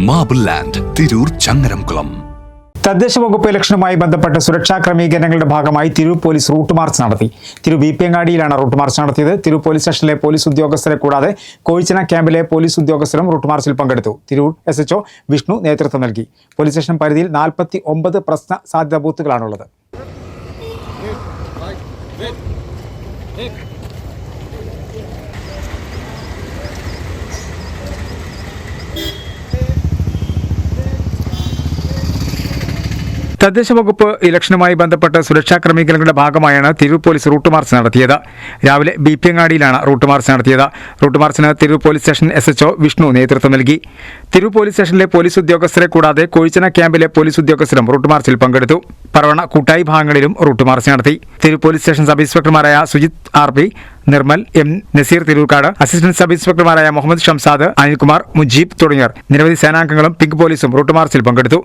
Marble land Tirur Changaramkulam. തദ്ദേശ വകുപ്പ് ഇലക്ഷനുമായി ബന്ധപ്പെട്ട് സുരക്ഷാ ക്രമീകരണങ്ങളുടെ ഭാഗമായി തിരൂർ പോലീസ് റൂട്ട് മാർച്ച് നടത്തി. തിരൂർ ബിപിയങ്ങാടിയിലാണ് റൂട്ട് മാർച്ച് നടത്തിയത്. തിരൂർ പോലീസ് സ്റ്റേഷനിലെ പോലീസ് ഉദ്യോഗസ്ഥരെ കൂടാതെ കോഴിച്ചന ക്യാമ്പിലെ പോലീസ് ഉദ്യോഗസ്ഥരും റൂട്ട് മാർച്ചിൽ പങ്കെടുത്തു. തിരൂർ SHO വിഷ്ണു നേതൃത്വം നൽകി. പോലീസ് സ്റ്റേഷൻ പരിധിയിൽ 49 പ്രശ്ന സാധ്യതാ ബൂത്തുകളാണുള്ളത്. തദ്ദേശ വകുപ്പ് ഇലക്ഷനുമായി ബന്ധപ്പെട്ട് സുരക്ഷാ ക്രമീകരണങ്ങളുടെ ഭാഗമായാണ് തിരൂർ പോലീസ് റൂട്ട് മാർച്ച് നടത്തിയത്. രാവിലെ ബിപിയങ്ങാടിയിലാണ് റൂട്ട് മാർച്ച് നടത്തിയത്. റൂട്ട് മാർച്ചിന് Tirur police station SHO Vishnu നേതൃത്വം നൽകി. തിരൂർ പോലീസ് സ്റ്റേഷനിലെ പോലീസ് ഉദ്യോഗസ്ഥരെ കൂടാതെ കോഴിച്ചന ക്യാമ്പിലെ പോലീസ് ഉദ്യോഗസ്ഥരും റൂട്ട് മാർച്ചിൽ പങ്കെടുത്തു. പറവണ കൂട്ടായി ഭാഗങ്ങളിലും റൂട്ട് മാർച്ച് നടത്തി. തിരൂർ പോലീസ് സ്റ്റേഷൻ സബ് ഇൻസ്പെക്ടർമാരായ Sujith RP, Nirmal M, Nazeer Tirurkad, assistant sub ഇൻസ്പെക്ടർമാരായ മുഹമ്മദ് ഷംസാദ്, അനിൽകുമാർ, മുജീബ് തുടങ്ങിയവർ നിരവധി സേനാംഗങ്ങളും പിങ്ക് പോലീസും റൂട്ട് മാർച്ചിൽ പങ്കെടുത്തു.